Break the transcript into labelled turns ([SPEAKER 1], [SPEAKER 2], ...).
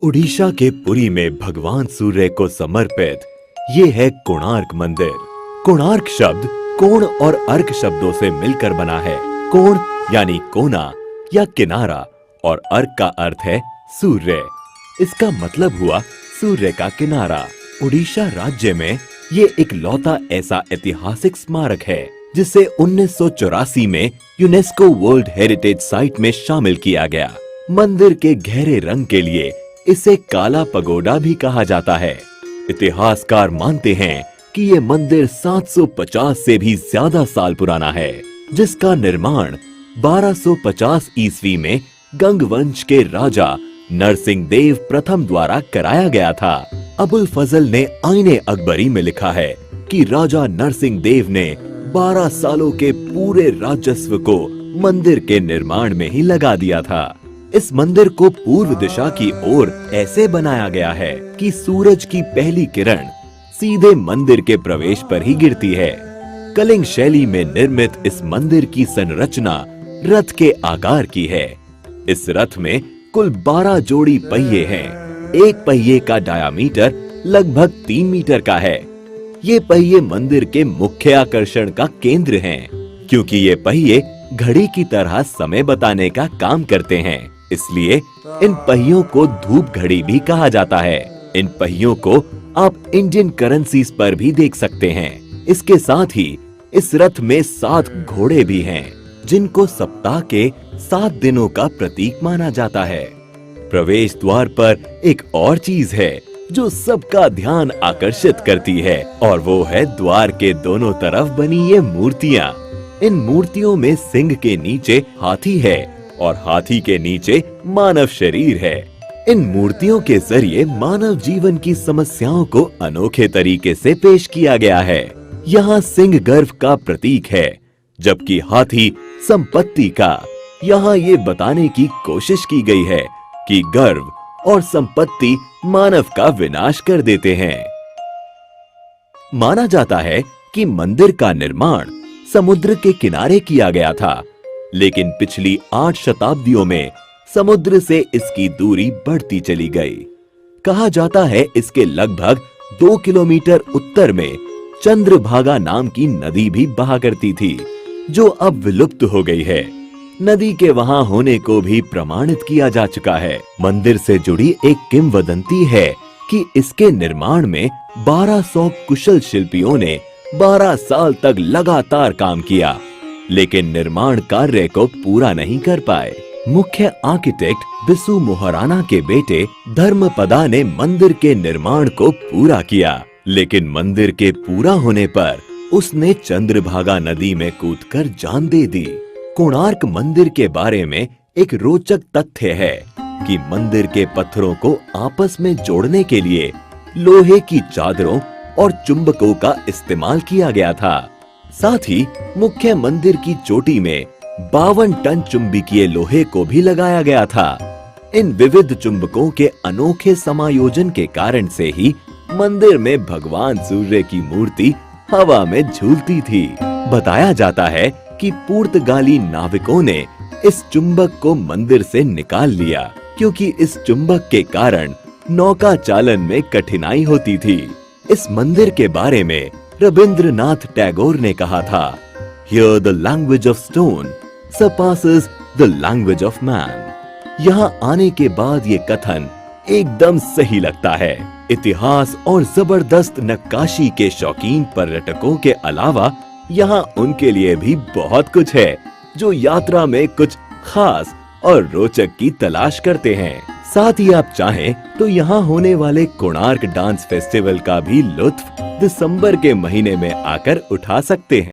[SPEAKER 1] उड़ीसा के पुरी में भगवान सूर्य को समर्पित ये है कोणार्क मंदिर। कोणार्क शब्द कोण और अर्क शब्दों से मिलकर बना है। कोण यानी कोना या किनारा और अर्क का अर्थ है सूर्य। इसका मतलब हुआ सूर्य का किनारा। उड़ीसा राज्य में ये इकलौता ऐसा ऐतिहासिक स्मारक है जिसे 1984 में यूनेस्को वर्ल्ड हेरिटेज साइट में शामिल किया गया। मंदिर के गहरे रंग के लिए इसे काला पगोडा भी कहा जाता है। इतिहासकार मानते हैं कि ये मंदिर 750 से भी ज्यादा साल पुराना है, जिसका निर्माण 1250 ईस्वी में गंग वंश के राजा नरसिंह देव प्रथम द्वारा कराया गया था। अबुल फजल ने आईने अकबरी में लिखा है कि राजा नरसिंह देव ने 12 सालों के पूरे राजस्व को मंदिर के निर्माण में ही लगा दिया था। इस मंदिर को पूर्व दिशा की ओर ऐसे बनाया गया है कि सूरज की पहली किरण सीधे मंदिर के प्रवेश पर ही गिरती है। कलिंग शैली में निर्मित इस मंदिर की संरचना रथ के आकार की है। इस रथ में कुल 12 जोड़ी पहिए हैं। एक पहिए का डायामीटर लगभग 3 मीटर का है। ये पहिए मंदिर के मुख्य आकर्षण का केंद्र हैं, क्योंकि ये पहिए घड़ी की तरह समय बताने का काम करते हैं। इसलिए इन पहियों को धूप घड़ी भी कहा जाता है। इन पहियों को आप इंडियन करेंसीज पर भी देख सकते हैं। इसके साथ ही इस रथ में 7 घोड़े भी हैं, जिनको सप्ताह के 7 दिनों का प्रतीक माना जाता है। प्रवेश द्वार पर एक और चीज है जो सबका ध्यान आकर्षित करती है, और वो है द्वार के दोनों तरफ बनी ये मूर्तियाँ। इन मूर्तियों में सिंह के नीचे हाथी है और हाथी के नीचे मानव शरीर है। इन मूर्तियों के जरिए मानव जीवन की समस्याओं को अनोखे तरीके से पेश किया गया है। यहाँ सिंह गर्व का प्रतीक है, जबकि हाथी संपत्ति का। यहाँ ये बताने की कोशिश की गई है कि गर्व और संपत्ति मानव का विनाश कर देते हैं। माना जाता है कि मंदिर का निर्माण समुद्र के किनारे किया गया था, लेकिन पिछली 8 शताब्दियों में समुद्र से इसकी दूरी बढ़ती चली गई। कहा जाता है इसके लगभग 2 किलोमीटर उत्तर में चंद्रभागा नाम की नदी भी बहा करती थी, जो अब विलुप्त हो गई है। नदी के वहां होने को भी प्रमाणित किया जा चुका है। मंदिर से जुड़ी एक किंवदंती है कि इसके निर्माण में 1200 कुशल शिल्पियों ने 12 साल तक लगातार काम किया, लेकिन निर्माण कार्य को पूरा नहीं कर पाए। मुख्य आर्किटेक्ट बिसु मोहराना के बेटे धर्मपदा ने मंदिर के निर्माण को पूरा किया, लेकिन मंदिर के पूरा होने पर उसने चंद्रभागा नदी में कूदकर जान दे दी। कोणार्क मंदिर के बारे में एक रोचक तथ्य है कि मंदिर के पत्थरों को आपस में जोड़ने के लिए लोहे की चादरों और चुंबकों का इस्तेमाल किया गया था। साथ ही मुख्य मंदिर की चोटी में 52 टन चुंबकीय लोहे को भी लगाया गया था। इन विविध चुंबकों के अनोखे समायोजन के कारण से ही मंदिर में भगवान सूर्य की मूर्ति हवा में झूलती थी। बताया जाता है कि पुर्तगाली नाविकों ने इस चुंबक को मंदिर से निकाल लिया, क्योंकि इस चुंबक के कारण नौका चालन में कठिनाई होती थी। इस मंदिर के बारे में रविंद्रनाथ टैगोर ने कहा था, Here the language of stone surpasses the language of man। यहाँ आने के बाद ये कथन एकदम सही लगता है। इतिहास और जबरदस्त नक्काशी के शौकीन पर्यटकों के अलावा यहाँ उनके लिए भी बहुत कुछ है, जो यात्रा में कुछ खास और रोचक की तलाश करते हैं। साथ ही आप चाहें तो यहाँ होने वाले कोणार्क डांस फेस्टिवल का भी लुत्फ दिसंबर के महीने में आकर उठा सकते हैं।